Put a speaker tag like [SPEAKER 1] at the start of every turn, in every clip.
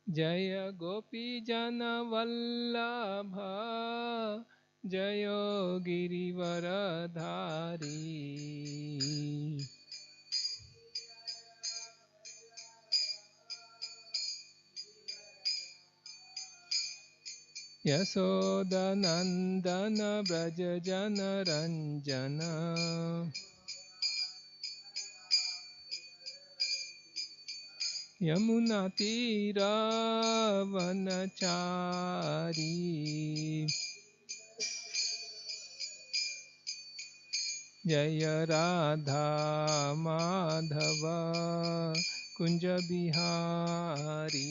[SPEAKER 1] जय गोपी जन वल्लभ जय गिरिवरधारी। यशोदनन्दन व्रज जनरञ्जन यमुनातीरवनचारी। जय राधा माधव कुंज बिहारी।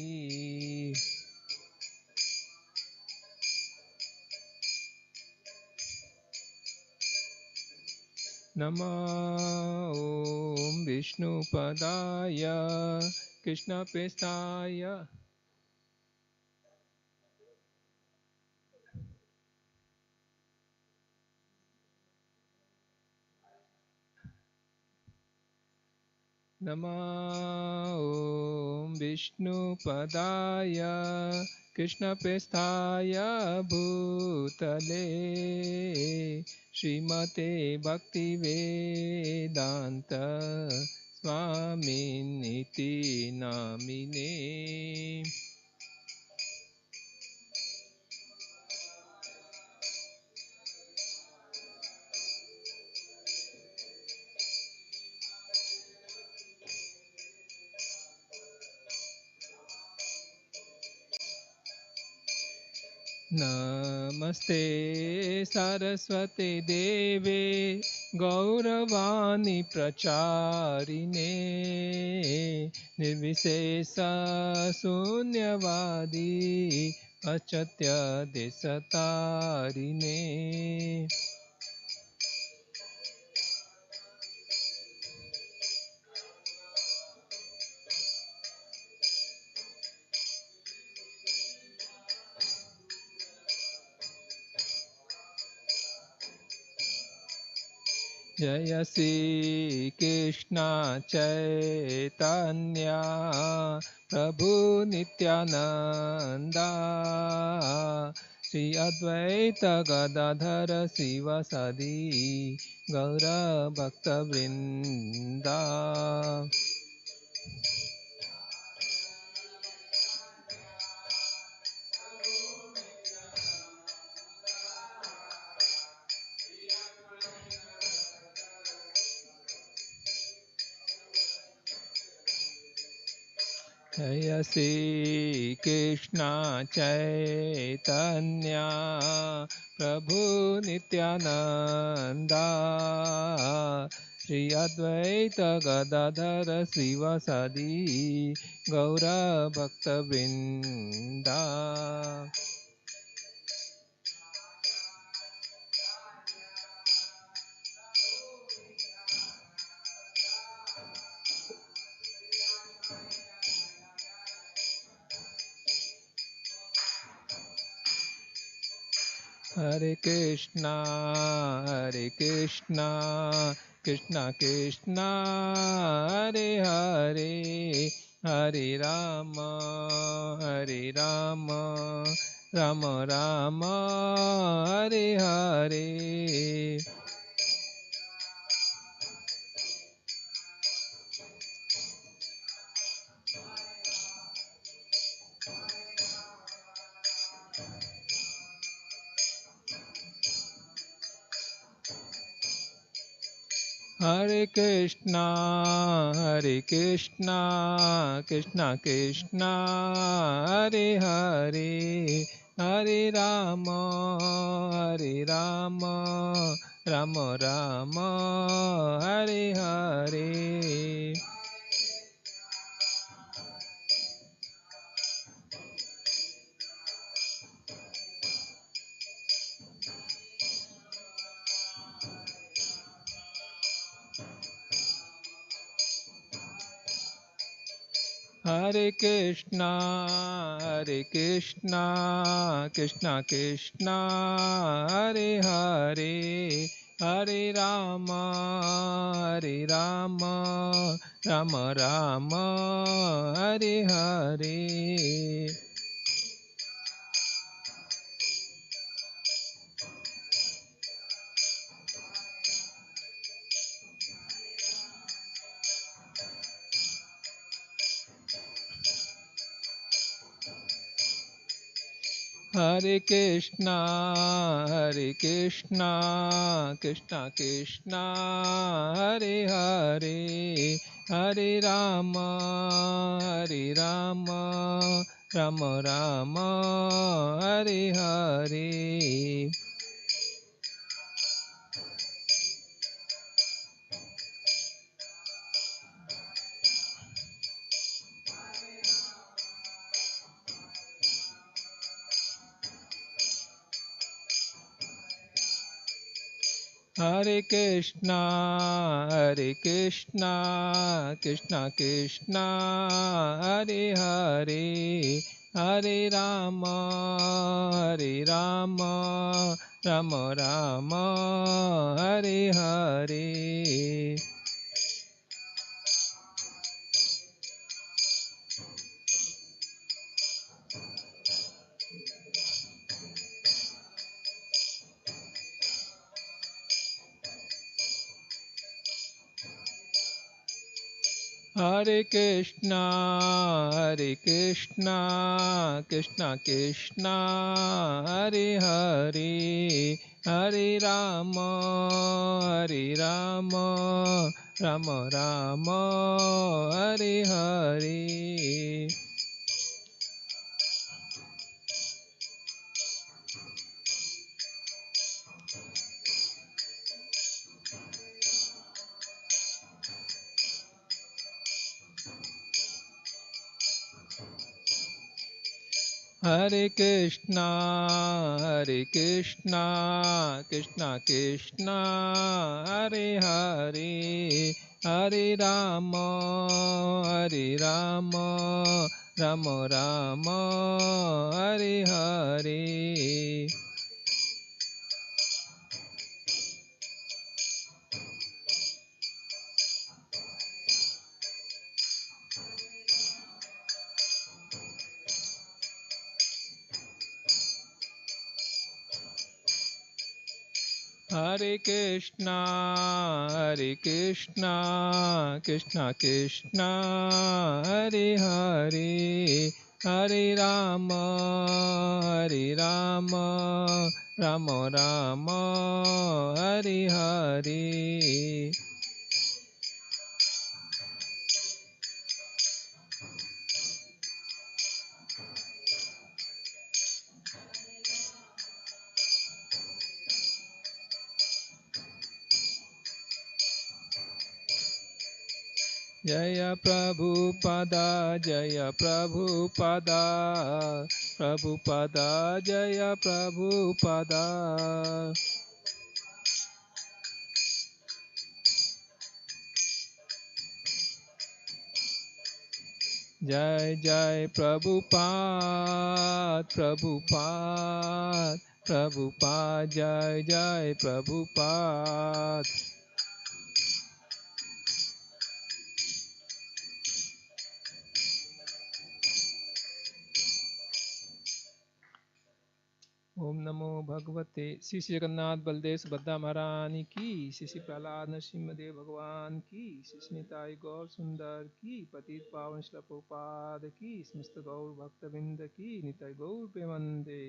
[SPEAKER 1] नमः ॐ विष्णुपदाय कृष्णप्रेष्ठाय नमः ॐ विष्णुपदाय कृष्णप्रेष्ठाय भूतले श्रीमते भक्तिवेदान्त स्वामिनिति नामिने। नमस्ते सरस्वती देवे गौरवाणी प्रचारिणे निर्विशेष शून्यवादी अचत्य देशतारिणे। जय श्री कृष्ण चैतन्य प्रभु नित्यानंदा श्री अद्वैत गदाधर शिवसदि गौर भक्तवृंदा। जय श्री कृष्ण चैतन्य प्रभु नित्यानंदा श्री अद्वैत गदाधर शिवसदि गौर भक्तवृंदा। हरे कृष्णा कृष्णा कृष्णा हरे हरे हरे राम राम राम हरे हरे। हरे कृष्णा कृष्णा कृष्णा हरे हरे हरे राम राम राम हरे हरे। हरे Krishna Krishna Krishna Hare Hare Hare Ram Ram Ram Hare Hare. Hare Krishna, Krishna Krishna, Hare Hare, Hare Rama, Rama Rama, Hare Hare. Hare Krishna, Krishna Krishna, Hare Hare, Hare Rama, Rama Rama, Hare Hare. Hare Krishna, Krishna Krishna, Hare Hare, Hare Rama, Rama Rama, Hare Hare. Hare Krishna, Krishna Krishna, Hare Hare, Hare Rama, Rama Rama, Hare Hare. Hare Krishna, Krishna Krishna, Hare Hare, Hare Rama, Rama Rama, Hare Hare. Jaya Prabhupada, Jaya Prabhupada, Prabhupada, Jaya Prabhupada. Jai Jai Prabhupada, Prabhupada, Prabhupada, Jai Jai Prabhupada. ओम नमो भगवते श्री श्री जगन्नाथ बलदेव सुभद्रा महारानी की, श्री श्री प्रहलाद नरसिंहदेव भगवान की, श्री श्री निताई गौर सुंदर की, पतित पावन श्री प्रभुपाद की, समस्त गौर भक्तविंद की, निताई गौर प्रेमंदे।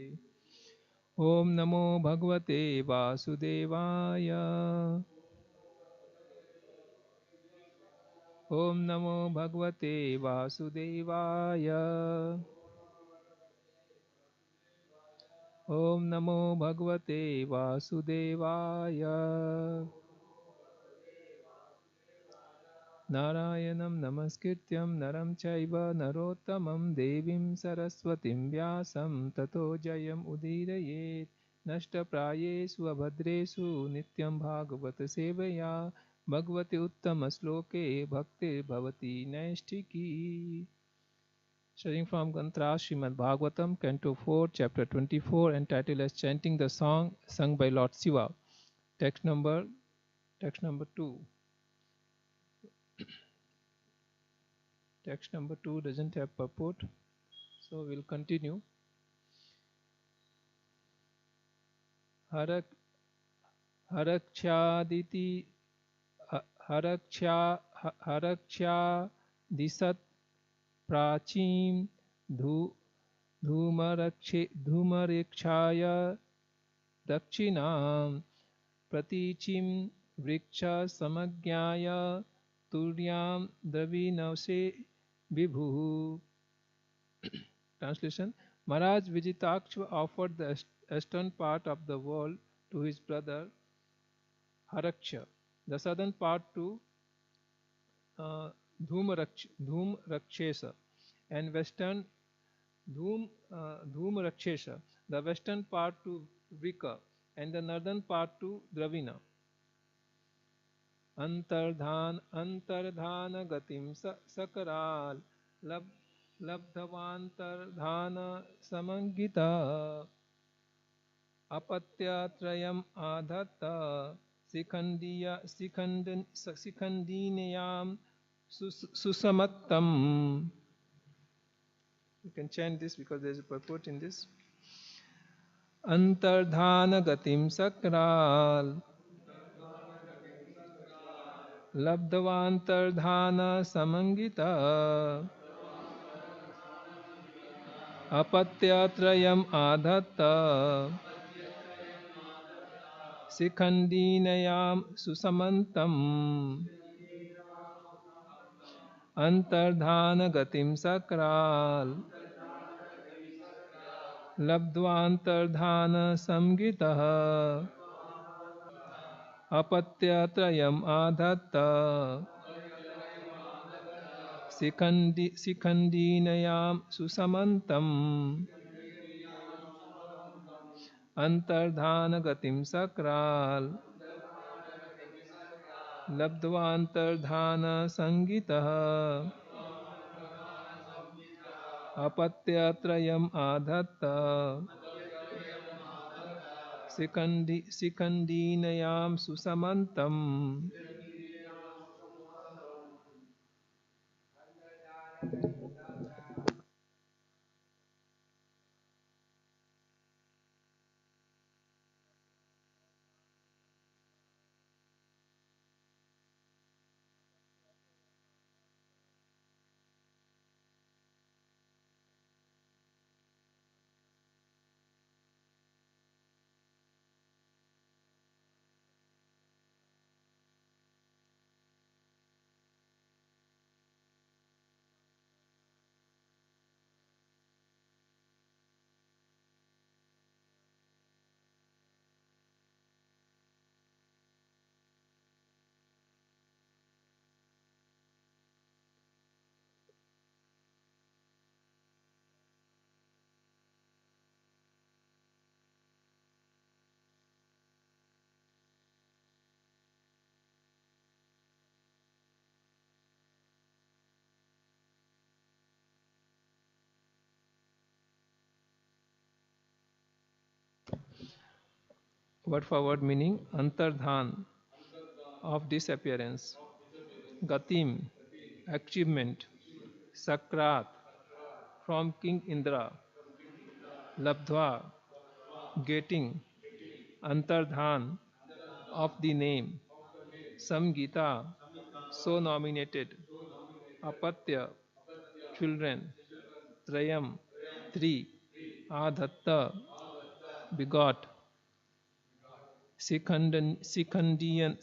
[SPEAKER 1] ओम नमो भगवते वासुदेवाय। ओम नमो भगवते वासुदेवाय। ओम नमो भगवते वासुदेवाय। नारायणं नमस्कृत्यं नरं चैव नरोत्तमं देवीं सरस्वतीं व्यासं ततो जयम् उदीरयेत्। नष्टप्रायेषु अभद्रेषु नित्यं भागवत सेवया भगवति उत्तमश्लोके भक्तिर्भवति नैष्ठिकी। Studying from Gantra Srimad Bhagavatam, Canto 4, Chapter 24, entitled as Chanting the Song sung by Lord Shiva. Text number 2. Text number 2 doesn't have purport, so we'll continue. Harakshaditi Haraksha Disat Prachim धूमरेक्षाय दक्षिणां प्रतीचिं वृक्षा समज्ञाय तुर्यां द्रविणवसे विभुः. Translation: Maharaj Vijitakshva offered the eastern part of the world to his brother Haraksha, the southern part to uh, Dhumrakshesa, and western Dhumrakshesa, the western part to Vrika, and the northern part to Dravina. अंतर्धान गतिम सकराल लब्धवांतर्धान समंगिता अपत्यत्रयम् आधत्त शिखंडीनयाम सुसमत्तम. You can chant this because there is a purport in this. अंतर्धान गतिम सकराल लब्धवांतर्धान समंगिता अपत्यत्रयम् आधत्त शिखंडीनयाम सुसमंतम. अंतर्धान गतिम सक्राल लब्ध्वांतर्धान संगितः अपत्यत्रयम् आधत्त शिखंडीनयाम सुसमंतम. अंतर्धान गतिम सक्राल लब्ध्वांतर्धान संगितः अपत्यत्रयम् आधत्त शिखंडीनयाम सुसमंतम. Word for word meaning: Antardhan, of disappearance; Gatim, achievement; Sakrat, from King Indra; Labdhva, getting; Antardhan, of the name; Samgita, so nominated; Apatya, children; Trayam, three; Adhatta, begot; Sikhandiniam,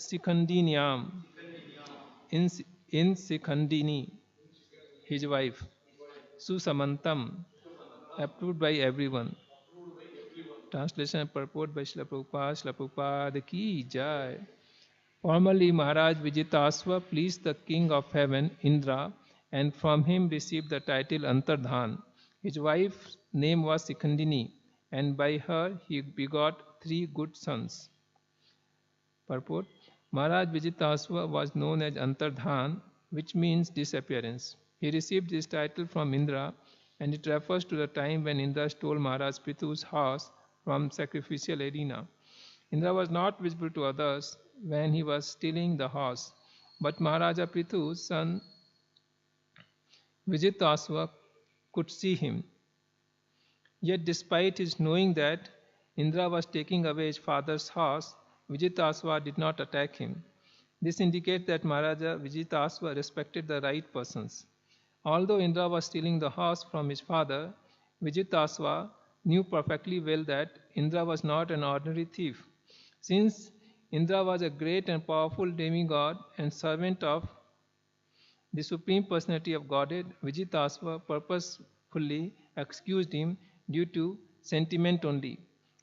[SPEAKER 1] in Sikhandini, his wife; Susamantam, approved by everyone. Translation and purport by Srila Prabhupada. Srila Prabhupada ki jai. Formerly, Maharaj Vijitasva pleased the king of heaven, Indra, and from him received the title Antardhan. His wife's name was Sikhandini, and by her he begot three good sons. Purport: Maharaj Vijitasva was known as Antardhan, which means disappearance. He received this title from Indra, and it refers to the time when Indra stole Maharaj Prithu's horse from sacrificial arena. Indra was not visible to others when he was stealing the horse, but Maharaja Prithu's son Vijitasva could see him. Yet despite his knowing that Indra was taking away his father's horse, Vijitasva did not attack him. This indicates that Maharaja Vijitasva respected the right persons. Although Indra was stealing the horse from his father, Vijitasva knew perfectly well that Indra was not an ordinary thief. Since Indra was a great and powerful demigod and servant of the Supreme Personality of Godhead, Vijitasva purposefully excused him due to sentiment only,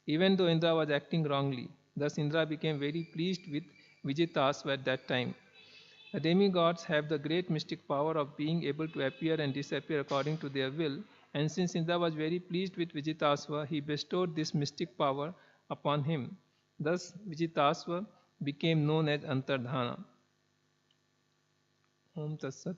[SPEAKER 1] even though Indra was acting wrongly. Thus, Indra became very pleased with Vijitasva at that time. The demigods have the great mystic power of being able to appear and disappear according to their will, and since Indra was very pleased with Vijitasva, he bestowed this mystic power upon him. Thus, Vijitasva became known as Antardhana. Om Tatsat.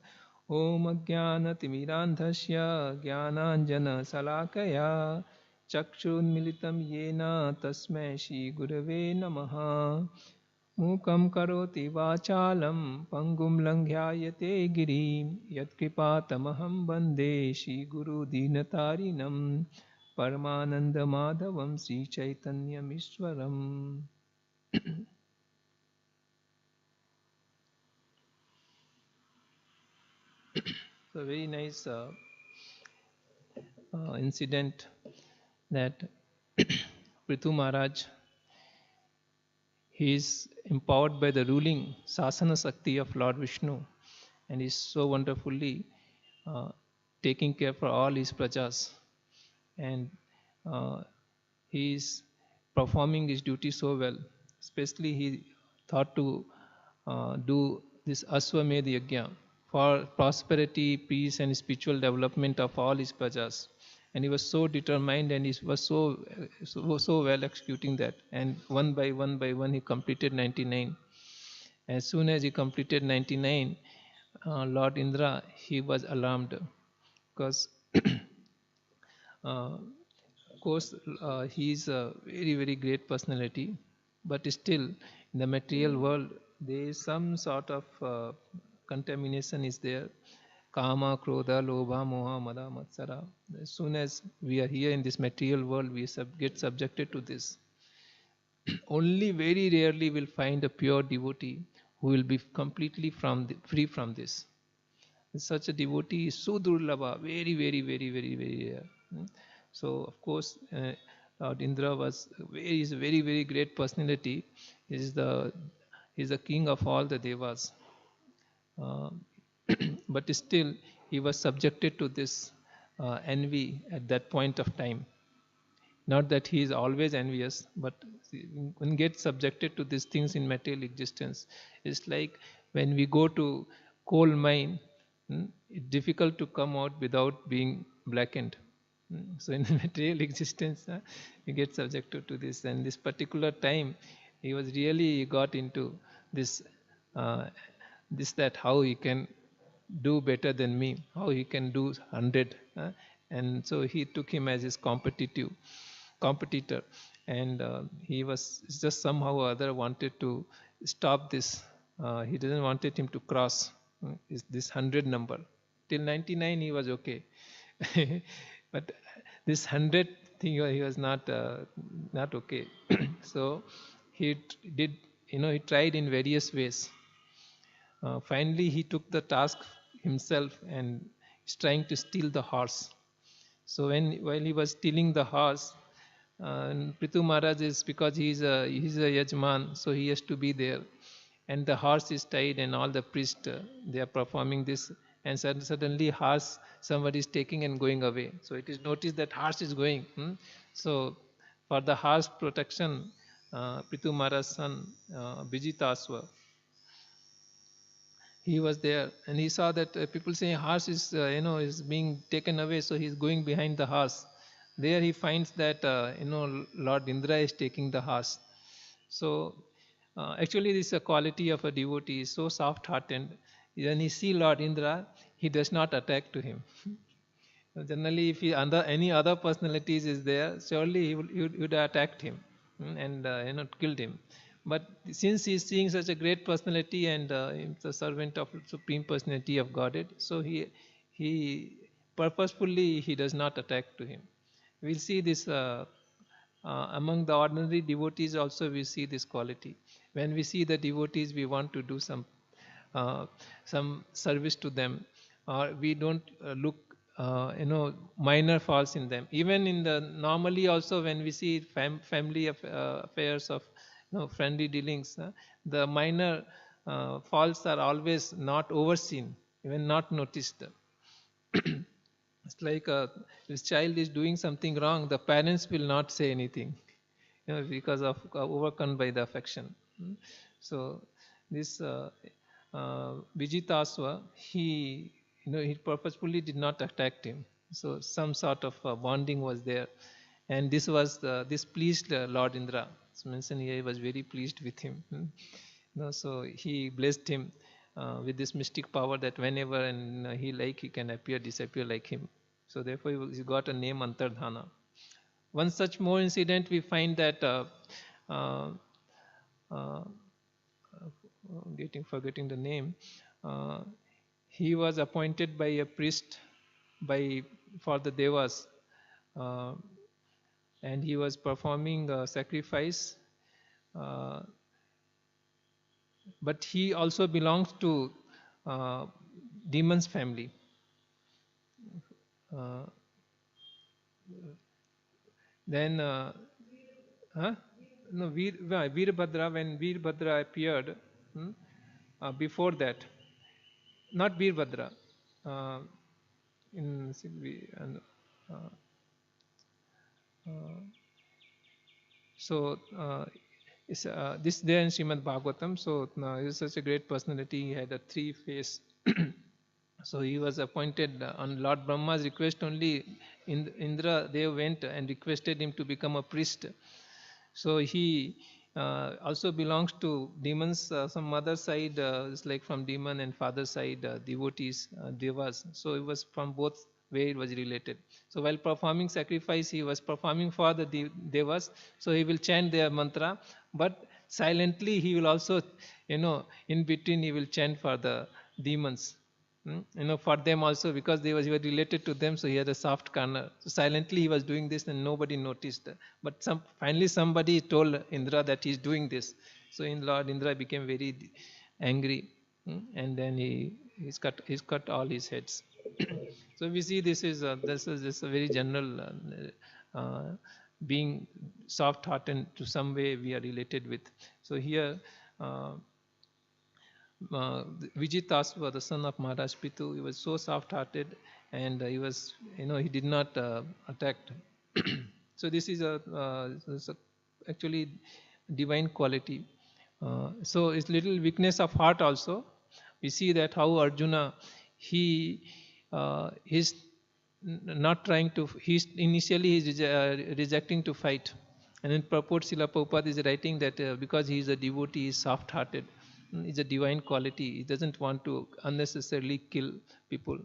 [SPEAKER 1] Om Ajnanatimirandhasya Jnananjana Salakaya Chakshunmilitam Yena Tasmai Shri Gurave Namaha. Mukam karoti vachalam pangum langhayate girim yatkripatamaham bande Shri Guru Dinatarinam Paramananda Madhavam Sri Chaitanya Mishwaram. So very nice incident that Prithu Maharaj, he is empowered by the ruling Sasana Sakti of Lord Vishnu and is so wonderfully taking care for all his prajas, and he is performing his duty so well. Especially he thought to do this Aswamedh Yajna for prosperity, peace and spiritual development of all his prajas. And he was so determined and he was so well executing that. And one by one he completed 99. As soon as he completed 99, Lord Indra, he was alarmed because of course he is a very very great personality, but still in the material world there is some sort of contamination is there. Kama, Krodha, Lobha, Moha, Mada, Matsara. As soon as we are here in this material world, we get subjected to this. Only very rarely will find a pure devotee who will be completely free from this. Such a devotee is so durlabha, very, very, very, very, very rare. So, of course, Lord Indra is a very, very great personality. He is the king of all the devas. But still, he was subjected to this envy at that point of time. Not that he is always envious, but when get subjected to these things in material existence, it's like when we go to coal mine, it's difficult to come out without being blackened. So in material existence, you get subjected to this. And this particular time, he was really got into this, that how he can do better than me, how he can do 100. And so he took him as his competitor, and he was just somehow or other wanted to stop this. He didn't wanted him to cross this 100 number. Till 99 he was okay. But this 100 thing he was not okay. So he did, he tried in various ways. Finally he took the task himself and is trying to steal the horse. So while he was stealing the horse, Prithu Maharaj is, because he's a Yajman, so he has to be there. And the horse is tied and all the priests, they are performing this, and suddenly horse, somebody is taking and going away. So it is noticed that horse is going. So for the horse protection, Prithu Maharaj's son, Vijitasva, he was there and he saw that people saying horse is, is being taken away, so he is going behind the horse. There he finds that, Lord Indra is taking the horse. So actually this is a quality of a devotee, is so soft-hearted. When he see Lord Indra, he does not attack to him. Generally, if any other personalities is there, surely he would have attacked him and killed him. But since he is seeing such a great personality and the servant of Supreme Personality of Godhead, so he purposefully he does not attack to him. We'll see this among the ordinary devotees also. We see this quality. When we see the devotees, we want to do some service to them, or we don't look minor faults in them. Even in the normally also when we see family affairs of friendly dealings, the minor faults are always not overseen, even not noticed. It's like this child is doing something wrong, the parents will not say anything, because of overcome by the affection. So this Vijitaswa, he purposefully did not attack him. So some sort of bonding was there, and this pleased Lord Indra. It's mentioned here, he was very pleased with him. So he blessed him with this mystic power that whenever he can appear, disappear like him. So therefore he got a name Antardhana. One such more incident we find that uh, uh, forgetting the name. Uh, he was appointed by a priest for the devas, uh, and he was performing a sacrifice. Uh, but he also belongs to demon's family. Uh, then, huh? No, Veerbhadra, when Veerbhadra appeared, before that, not Veerbhadra, in uh, uh, so this there in Srimad Bhagavatam. So he is such a great personality. He had a 3 face. So he was appointed on Lord Brahma's request only. Indra, they went and requested him to become a priest. So he also belongs to demons. Some mother side is like from demon, and father side devotees, devas. So it was from both way it was related. So while performing sacrifice, he was performing for the devas. So he will chant their mantra, but silently he will also, in between he will chant for the demons. For them also, because he were related to them, so he had a soft corner. So silently he was doing this, and nobody noticed. But finally somebody told Indra that he's doing this. So Lord Indra became very angry, and then he's cut all his heads. So we see this is just a very general being soft-hearted to some way we are related with. So here. Vijitasva, the son of Maharaj Pitu, he was so soft-hearted, and he was, he did not attack. So this is actually divine quality. So it's little weakness of heart also. We see that how Arjuna, he is not trying to. Initially he's rejecting to fight, and in purport Srila Prabhupada is writing that because he is a devotee, he is soft-hearted. It's a divine quality. He doesn't want to unnecessarily kill people.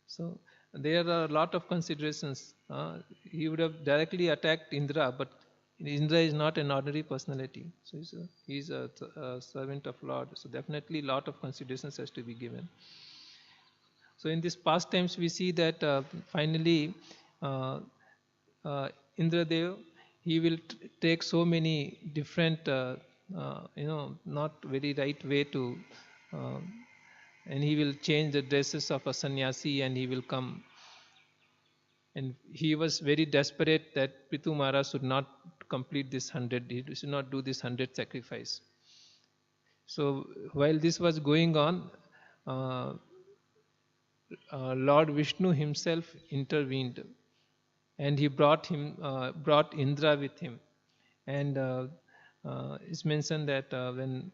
[SPEAKER 1] So there are a lot of considerations. He would have directly attacked Indra, but Indra is not an ordinary personality. So he's a servant of Lord. So definitely a lot of considerations has to be given. So in these past times we see that finally Indradev, he will take so many different not very right way to, and he will change the dresses of a sannyasi, and he will come. And he was very desperate that Pitu Maharaj should not complete this 100, he should not do this 100 sacrifice. So while this was going on, Lord Vishnu himself intervened, and he brought Indra with him. And it's mentioned that when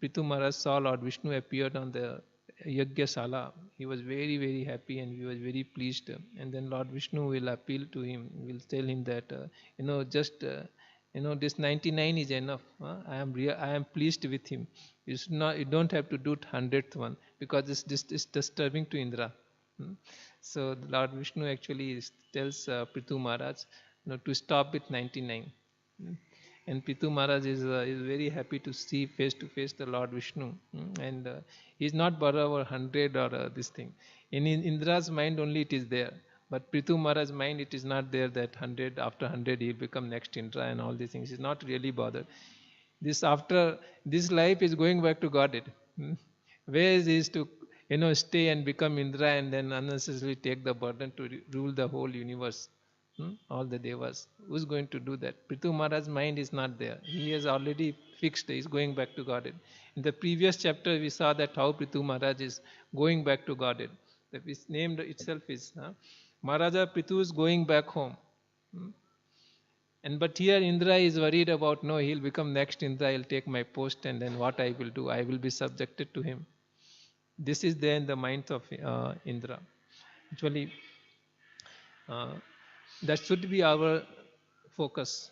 [SPEAKER 1] Pitu Maharaj saw Lord Vishnu appeared on the Yajna-sala, he was very, very happy, and he was very pleased. And then Lord Vishnu will appeal to him, will tell him that this 99 is enough. I am pleased with him. You don't have to do 100th one, because this is disturbing to Indra. So Lord Vishnu actually tells Pitu Maharaj to stop with 99. And Pitu Maharaj is very happy to see face to face the Lord Vishnu, and he is not bothered over 100 or this thing. In Indra's mind only it is there, but Pitu Maharaj's mind it is not there, that 100 after 100 he will become next Indra and all these things. He is not really bothered. This life is going back to Godhead. Where is to stay and become Indra and then unnecessarily take the burden to rule the whole universe. All the devas. Who's going to do that? Prithu Maharaj's mind is not there. He has already fixed. He's going back to Godhead. In the previous chapter, we saw that how Prithu Maharaj is going back to Godhead. That is named itself is Maharaja Prithu is going back home. And but here Indra is worried about, no, he'll become next Indra, he'll take my post, and then what I will do? I will be subjected to him. This is there in the mind of Indra. Actually, uh, that should be our focus.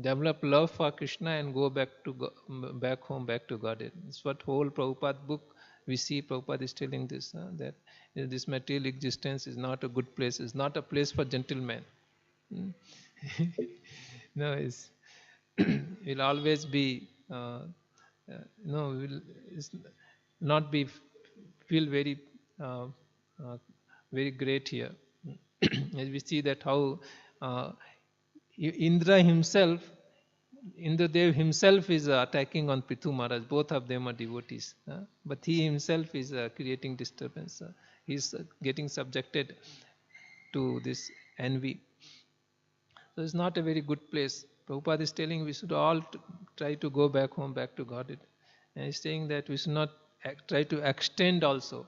[SPEAKER 1] Develop love for Krishna and go back to back home, back to Godhead. It's what whole Prabhupada book we see. Prabhupada is telling this that this material existence is not a good place. It's not a place for gentlemen. No, it's will always be no, will not be feel very uh, uh, very great here. As we see that how Indra himself, Indradev himself is attacking on Prithu Maharaj. Both of them are devotees, but he himself is creating disturbance. He is getting subjected to this envy. So it's not a very good place. Prabhupada is telling we should all try to go back home, back to Godhead. And he's saying that we should not try to extend also.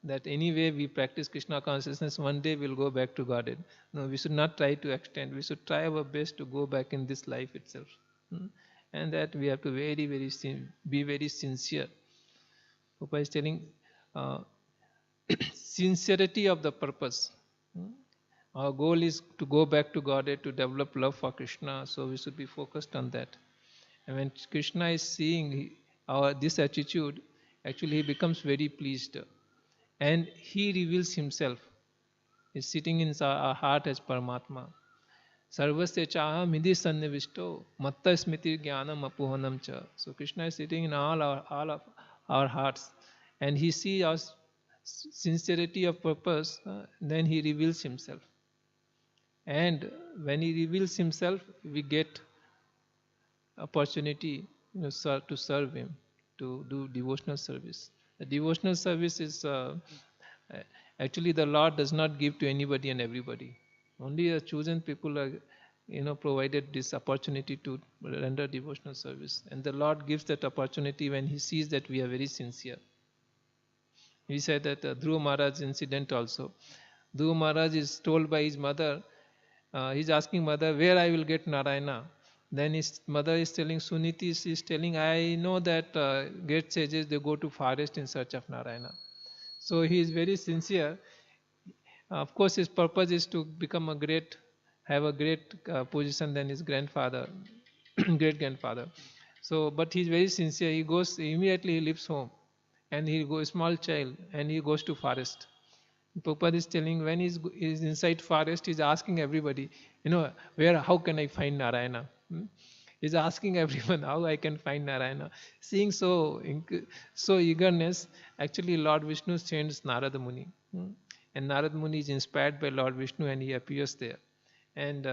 [SPEAKER 1] That anyway we practice Krishna consciousness, one day we'll go back to Godhead. No, we should not try to extend. We should try our best to go back in this life itself. And that we have to be very sincere. Prabhupada is telling sincerity of the purpose. Our goal is to go back to Godhead, to develop love for Krishna, so we should be focused on that. And when Krishna is seeing this attitude, actually he becomes very pleased. And he reveals himself. He is sitting in our heart as Paramatma. Sarvasya chaham hidi sannivisto matta smriti jnanam apuhanam cha. So Krishna is sitting in all of our hearts. And he sees our sincerity of purpose, then he reveals himself. And when he reveals himself, we get opportunity to serve him, to do devotional service. The devotional service is actually the Lord does not give to anybody and everybody. Only the chosen people are provided this opportunity to render devotional service. And the Lord gives that opportunity when he sees that we are very sincere. We said that Dhruva Maharaj incident also. Dhruva Maharaj is told by his mother, he's asking mother, where I will get Narayana? Then his mother is telling, Suniti is telling, I know that great sages, they go to forest in search of Narayana. So he is very sincere. Of course, his purpose is to become have a great position than his grandfather, great grandfather. So, but he is very sincere. He goes immediately. He leaves home, and he goes small child, and he goes to forest. Prabhupada is telling when he's inside forest, he's asking everybody, how can I find Narayana? He's asking everyone how I can find Narayana. Seeing so eagerness, actually Lord Vishnu sends Narada Muni. And Narada Muni is inspired by Lord Vishnu and he appears there. And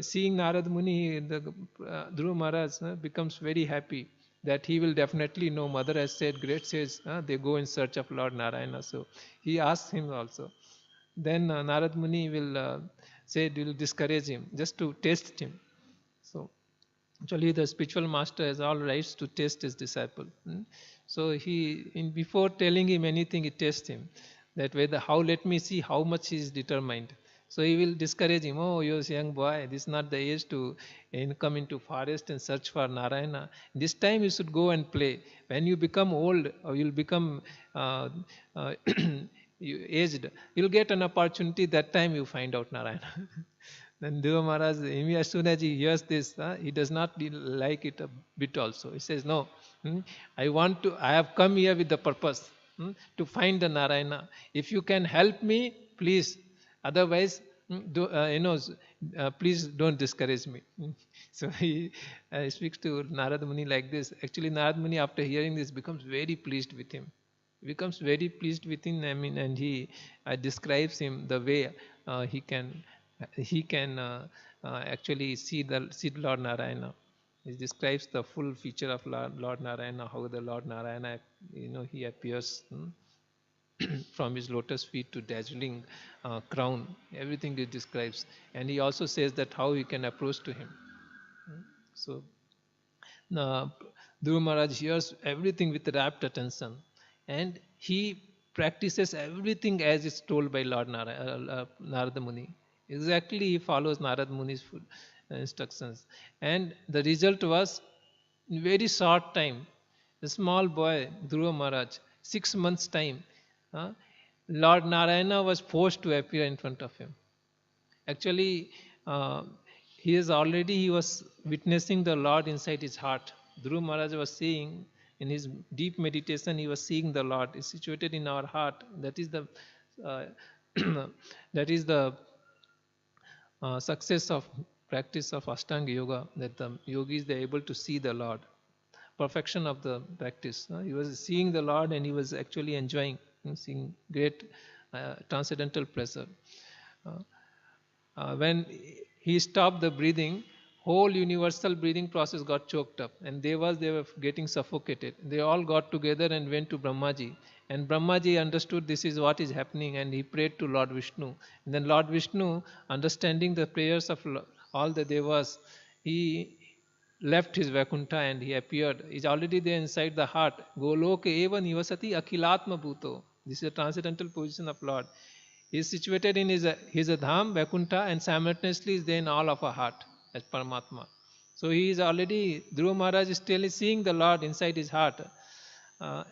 [SPEAKER 1] seeing Narada Muni, Dhruva Maharaj becomes very happy that he will definitely know. Mother has said, great says, they go in search of Lord Narayana. So he asks him also. Then Narad Muni will will discourage him just to test him. So actually the spiritual master has all rights to test his disciple. So before telling him anything, he tests him. That let me see how much he is determined. So he will discourage him. Oh, you're a young boy. This is not the age to come into forest and search for Narayana. This time you should go and play. When you become old or you'll become aged, you'll get an opportunity. That time you find out Narayana. Then Dhruva Maharaj, as soon as he hears this, he does not like it a bit also. He says, no, I have come here with the purpose to find the Narayana. If you can help me, please. Otherwise, please don't discourage me. So he speaks to Narada Muni like this. Actually, Narada Muni, after hearing this, becomes very pleased with him. And he describes him the way he can actually see Lord Narayana. It describes the full feature of Lord Narayana, how the Lord Narayana, he appears from his lotus feet to dazzling crown. Everything it describes. And he also says that how you can approach to him. So Dhruva Maharaj hears everything with rapt attention, and he practices everything as is told by Lord Narada Muni. Exactly, he follows Narada Muni's instructions, and the result was in very short time. The small boy Dhruva Maharaj, 6 months time, uh, Lord Narayana was forced to appear in front of him. Actually, uh, he was witnessing the Lord inside his heart. Dhruva Maharaj was seeing in his deep meditation, he was seeing the Lord. It's situated in our heart. That is the uh, that is the success of practice of Ashtanga Yoga. That the yogis they are able to see the Lord. Perfection of the practice. He was seeing the Lord and he was actually enjoying, seeing great transcendental pleasure. When he stopped the breathing, whole universal breathing process got choked up, and they were getting suffocated. They all got together and went to Brahmaji, and Brahmaji understood this is what is happening, and he prayed to Lord Vishnu. And then Lord Vishnu, understanding the prayers of all the devas, he left his Vaikuntha and he appeared. He's already there inside the heart. Goloka eva nivasati akhilatma bhuto. This is a transcendental position of Lord. He is situated in his dham, Vaikuntha, and simultaneously is there in all of our heart as Paramatma. So he is already, Dhruva Maharaj is still seeing the Lord inside his heart.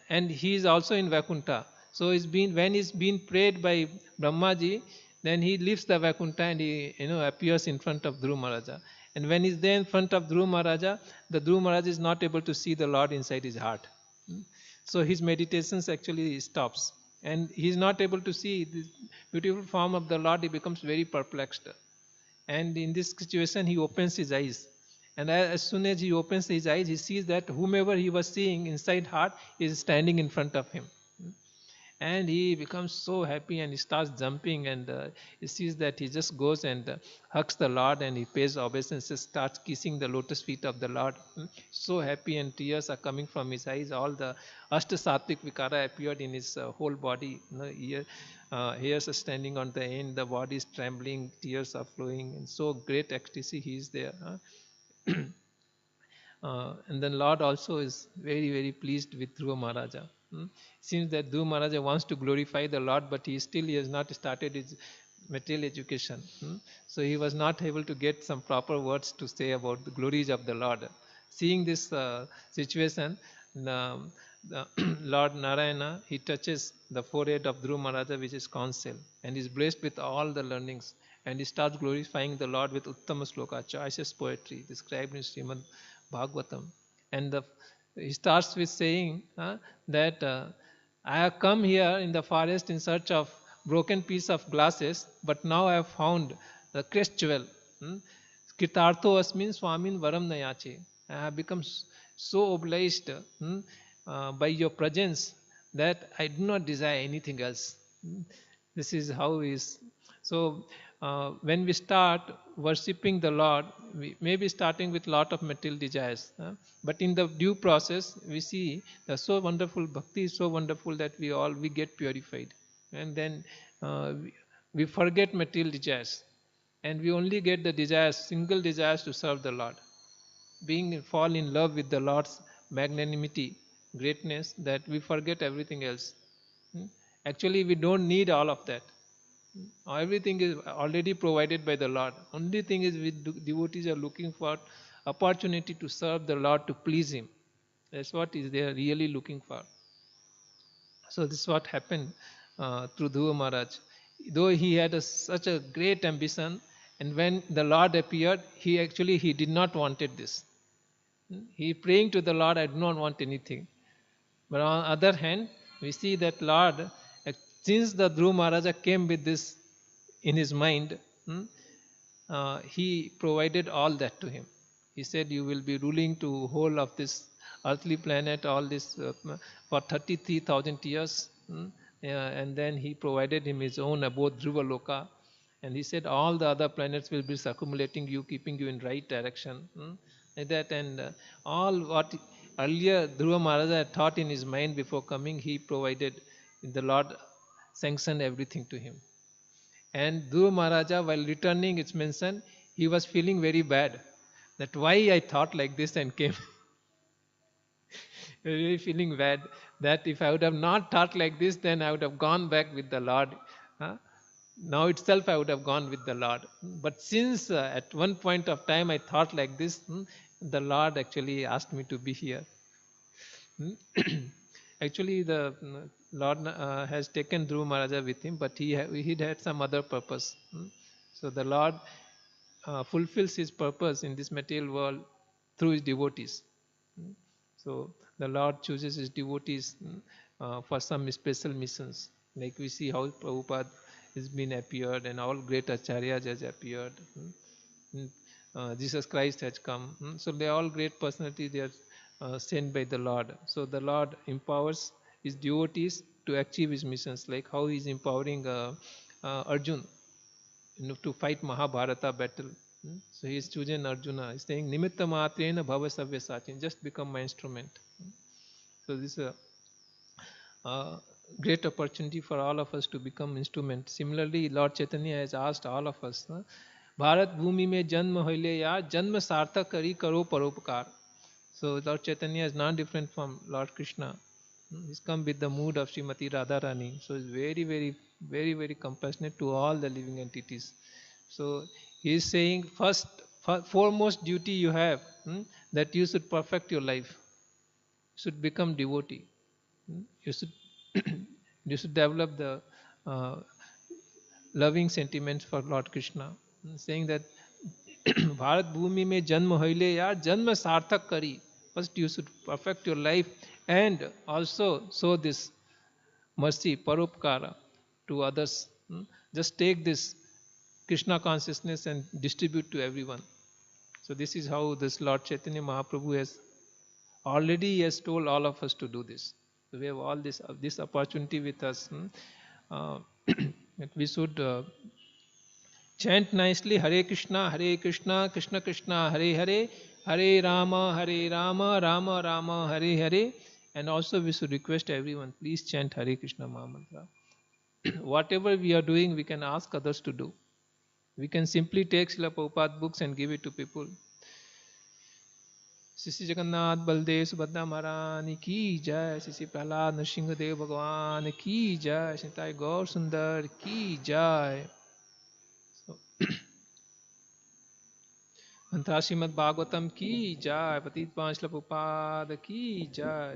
[SPEAKER 1] And he is also in Vaikuntha. So when he's been prayed by Brahmaji, then he leaves the Vaikuntha and he appears in front of Dhruva Maharaja. And when he's there in front of Dhruva Maharaja, the Dhruva Maharaj is not able to see the Lord inside his heart. So his meditations actually stops. And he is not able to see this beautiful form of the Lord. He becomes very perplexed. And in this situation, he opens his eyes. And as soon as he opens his eyes, he sees that whomever he was seeing inside heart is standing in front of him. And he becomes so happy and he starts jumping, and he sees that he just goes and hugs the Lord and he pays obeisances, starts kissing the lotus feet of the Lord. So happy, and tears are coming from his eyes. All the Ashta-sattvic vikara appeared in his whole body. Hairs are standing on the end, the body is trembling, tears are flowing, and so great ecstasy he is there. And then Lord also is very, very pleased with Dhruva Maharaja. Seems that Dhruva Maharaja wants to glorify the Lord, but he has not started his material education. So he was not able to get some proper words to say about the glories of the Lord. Seeing this situation, the Lord Narayana, he touches the forehead of Dhruva Maharaja, which is counsel, and is blessed with all the learnings. And he starts glorifying the Lord with Uttama Sloka, choicest poetry described in Srimad Bhagavatam. And he starts with saying that I have come here in the forest in search of broken piece of glasses, but now I have found the crest jewel. Kirtartho asmin swamin varam nayache. I have become so obliged by your presence that I do not desire anything else. This is how he is. So when we start worshipping the Lord, we may be starting with lot of material desires, but in the due process we see the so wonderful bhakti is so wonderful that we get purified, and then we forget material desires, and we only get the desires, single desires to serve the Lord, fall in love with the Lord's magnanimity, greatness, that we forget everything else. Actually, we don't need all of that. Everything is already provided by the Lord. Only thing is devotees are looking for opportunity to serve the Lord, to please Him. That's what they are really looking for. So this is what happened through Dhruva Maharaj. Though he had such a great ambition, and when the Lord appeared, he did not wanted this. He praying to the Lord, I do not want anything. But on the other hand, we see that Lord, since the Dhruva Maharaja came with this in his mind, he provided all that to him. He said, you will be ruling to whole of this earthly planet, all this for 33,000 years. And then he provided him his own abode, Dhruva Loka. And he said, all the other planets will be circumambulating you, keeping you in right direction. Like that, and all what earlier Dhruva Maharaja had thought in his mind before coming, he provided. The Lord sanctioned everything to him. And Dhruva Maharaja, while returning, it's mentioned, he was feeling very bad. That why I thought like this and came. Really feeling bad that if I would have not thought like this, then I would have gone back with the Lord. Huh? Now itself I would have gone with the Lord. But since at one point of time I thought like this, the Lord actually asked me to be here. Actually, the Lord has taken Dhruva Maharaja with him, but he had some other purpose. So the Lord fulfills his purpose in this material world through his devotees. So the Lord chooses his devotees for some special missions. Like we see how Prabhupada has been appeared and all great acharyas has appeared. Jesus Christ has come. So they are all great personalities. They are sent by the Lord. So the Lord empowers his devotees to achieve his missions. Like how he is empowering Arjun, to fight Mahabharata battle. So he is chosen Arjuna. He is saying, Nimitta matrena bhava savya sachin. Just become my instrument. So this is a great opportunity for all of us to become instruments. Similarly, Lord Chaitanya has asked all of us, Bharat Bhumi mein janma hoile ya janma sarthak kari karo paropkar. So Lord Chaitanya is not different from Lord Krishna. He's come with the mood of Srimati Radharani. So he's very, very, very, very compassionate to all the living entities. So he is saying, foremost duty you have, that you should perfect your life, should become devotee. You should you should develop the uh, loving sentiments for Lord Krishna. Saying that Bharat Bhumi mein janma hoile ya janma sarthak kari. First you should perfect your life and also show this mercy, paropkara to others. Just take this Krishna consciousness and distribute to everyone. So this is how this Lord Chaitanya Mahaprabhu has told all of us to do this. So we have all this opportunity with us. Uh, that we should chant nicely Hare Krishna, Krishna Krishna, Hare Hare, Hare Rama, Rama Rama, Hare Hare. And also we should request everyone, please chant Hare Krishna Mahamantra. Whatever we are doing, we can ask others to do. We can simply take Srila Prabhupada books and give it to people. Shri Jagannath Baldev Subhadra महारानी की जय, श्री प्रहलाद नरसिंह देव भगवान की जय, श्री गौर सुंदर की जय। मंत्रा श्रीमद भागवतम की जय, पतित पांच प्रभुपाद की जय।